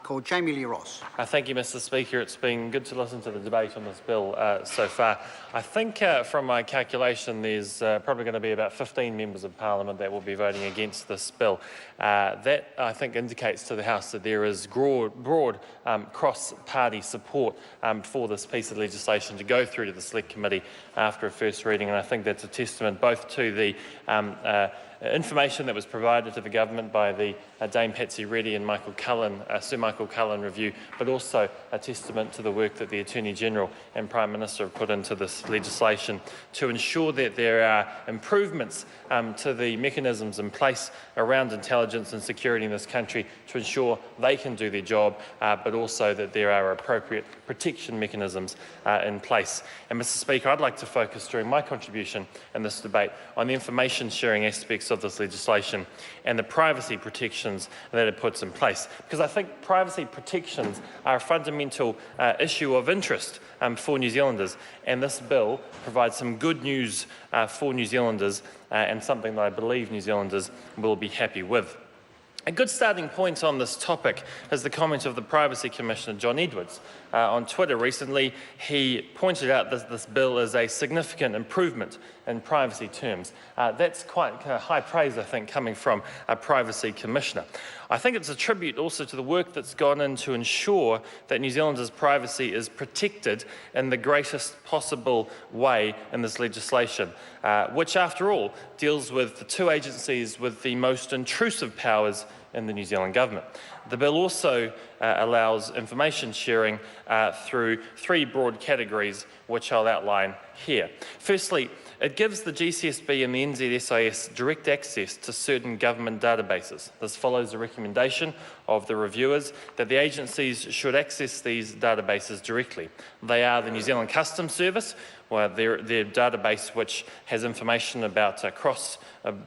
called Jami-Lee Ross. Thank you, Mr. Speaker. It's been good to listen to the debate on this bill so far. I think from my calculation there's probably going to be about 15 members of Parliament that will be voting against this bill. That, I think, indicates to the House that there is broad cross-party support for this piece of legislation to go through to the Select Committee after a first reading, and I think that's a testament both to the information that was provided to the government by the Dame Patsy Reddy and Sir Michael Cullen review, but also a testament to the work that the Attorney-General and Prime Minister have put into this legislation to ensure that there are improvements to the mechanisms in place around intelligence and security in this country to ensure they can do their job, but also that there are appropriate protection mechanisms in place. And Mr. Speaker, I'd like to focus during my contribution in this debate on the information sharing aspects of this legislation and the privacy protections that it puts in place, because I think privacy protections are a fundamental issue of interest for New Zealanders, and this bill provides some good news for New Zealanders and something that I believe New Zealanders will be happy with. A good starting point on this topic is the comment of the Privacy Commissioner, John Edwards. On Twitter recently, he pointed out that this bill is a significant improvement in privacy terms. That's quite high praise, I think, coming from a Privacy Commissioner. I think it's a tribute also to the work that's gone in to ensure that New Zealanders' privacy is protected in the greatest possible way in this legislation, which, after all, deals with the two agencies with the most intrusive powers in the New Zealand Government. The bill also allows information sharing through three broad categories, which I'll outline here. Firstly, it gives the GCSB and the NZSIS direct access to certain government databases. This follows a recommendation of the reviewers that the agencies should access these databases directly. They are the New Zealand Customs Service, their database which has information about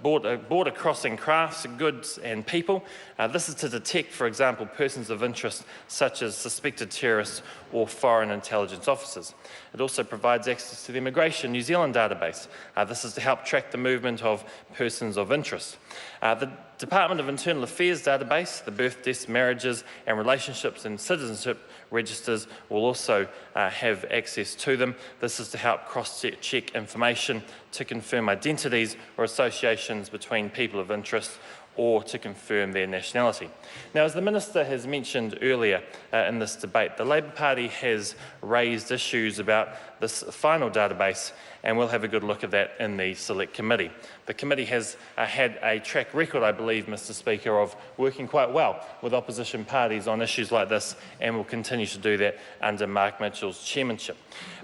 border crossing crafts, goods and people. This is to detect, for example, persons of interest such as suspected terrorists or foreign intelligence officers. It also provides access to the Immigration New Zealand database. This is to help track the movement of persons of interest. The Department of Internal Affairs database, the birth, deaths, marriages and relationships and citizenship registers will also have access to them. This is to help cross-check information to confirm identities or associations between people of interest or to confirm their nationality. Now, as the Minister has mentioned earlier in this debate, the Labor Party has raised issues about this final database, and we'll have a good look at that in the Select Committee. The committee has had a track record, I believe, Mr. Speaker, of working quite well with opposition parties on issues like this, and will continue to do that under Mark Mitchell's chairmanship.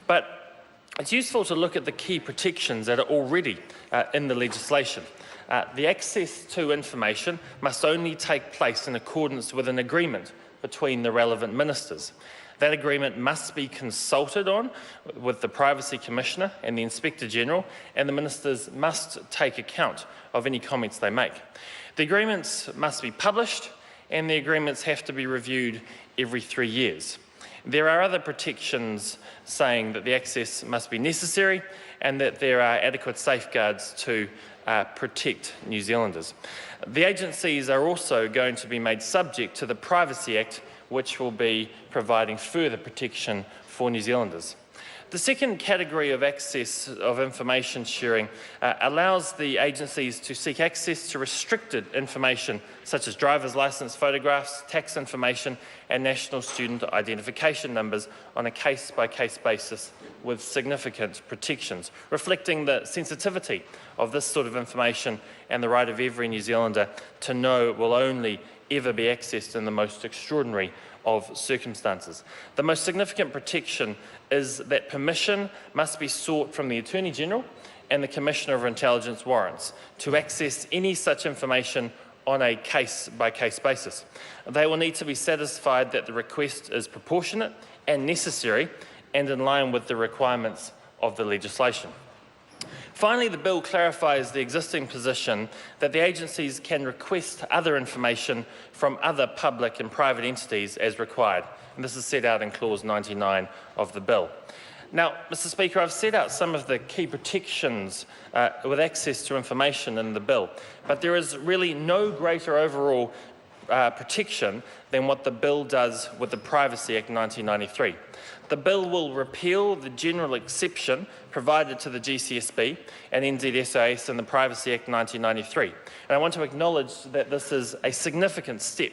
But it's useful to look at the key protections that are already in the legislation. The access to information must only take place in accordance with an agreement between the relevant ministers. That agreement must be consulted on with the Privacy Commissioner and the Inspector General, and the ministers must take account of any comments they make. The agreements must be published, and the agreements have to be reviewed every 3 years. There are other protections saying that the access must be necessary and that there are adequate safeguards to protect New Zealanders. The agencies are also going to be made subject to the Privacy Act, which will be providing further protection for New Zealanders. The second category of access of information sharing allows the agencies to seek access to restricted information such as driver's licence photographs, tax information and national student identification numbers on a case-by-case basis with significant protections, reflecting the sensitivity of this sort of information and the right of every New Zealander to know it will only ever be accessed in the most extraordinary of circumstances. The most significant protection is that permission must be sought from the Attorney-General and the Commissioner of Intelligence Warrants to access any such information on a case-by-case basis. They will need to be satisfied that the request is proportionate and necessary and in line with the requirements of the legislation. Finally, the bill clarifies the existing position that the agencies can request other information from other public and private entities as required, and this is set out in clause 99 of the bill. Now, Mr. Speaker, I've set out some of the key protections with access to information in the bill, but there is really no greater overall protection than what the bill does with the Privacy Act 1993. The bill will repeal the general exception provided to the GCSB and NZSIS in the Privacy Act 1993. And I want to acknowledge that this is a significant step.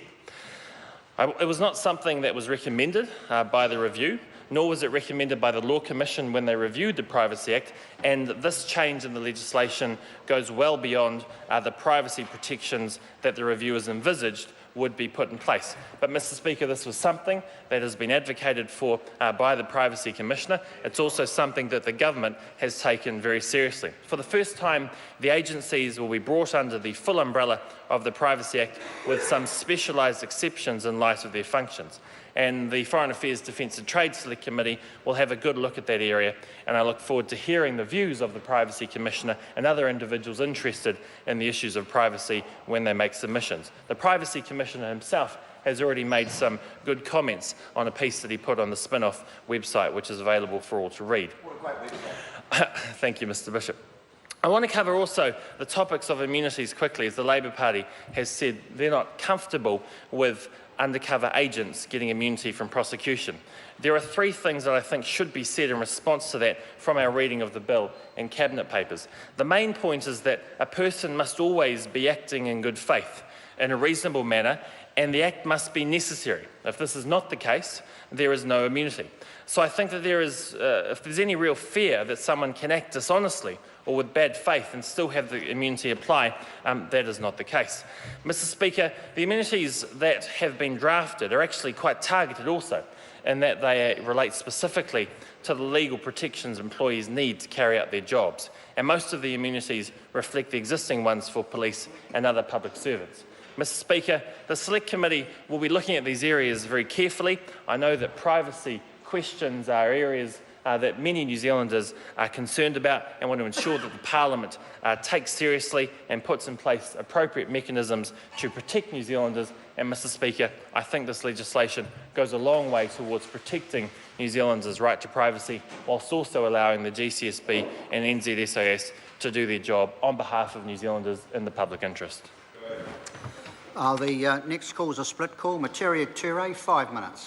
It was not something that was recommended by the review, nor was it recommended by the Law Commission when they reviewed the Privacy Act, and this change in the legislation goes well beyond the privacy protections that the reviewers envisaged would be put in place. But, Mr. Speaker, this was something that has been advocated for by the Privacy Commissioner. It's also something that the government has taken very seriously. For the first time, the agencies will be brought under the full umbrella of the Privacy Act with some specialised exceptions in light of their functions. And the Foreign Affairs, Defence and Trade Select Committee will have a good look at that area, and I look forward to hearing the views of the Privacy Commissioner and other individuals interested in the issues of privacy when they make submissions. The Privacy Commissioner himself has already made some good comments on a piece that he put on the Spin-Off website, which is available for all to read. Thank you, Mr. Bishop. I want to cover also the topics of immunities quickly, as the Labour Party has said they're not comfortable with undercover agents getting immunity from prosecution. There are three things that I think should be said in response to that from our reading of the bill in Cabinet papers. The main point is that a person must always be acting in good faith, in a reasonable manner, and the act must be necessary. If this is not the case, there is no immunity. So I think that if there's any real fear that someone can act dishonestly or with bad faith and still have the immunity apply, that is not the case. Mr. Speaker, the immunities that have been drafted are actually quite targeted also, in that they relate specifically to the legal protections employees need to carry out their jobs. And most of the immunities reflect the existing ones for police and other public servants. Mr. Speaker, the Select Committee will be looking at these areas very carefully. I know that privacy questions are areas that many New Zealanders are concerned about, and want to ensure that the Parliament takes seriously and puts in place appropriate mechanisms to protect New Zealanders. And, Mr. Speaker, I think this legislation goes a long way towards protecting New Zealanders' right to privacy, whilst also allowing the GCSB and NZSIS to do their job on behalf of New Zealanders in the public interest. The next call is a split call. Materia Ture, 5 minutes.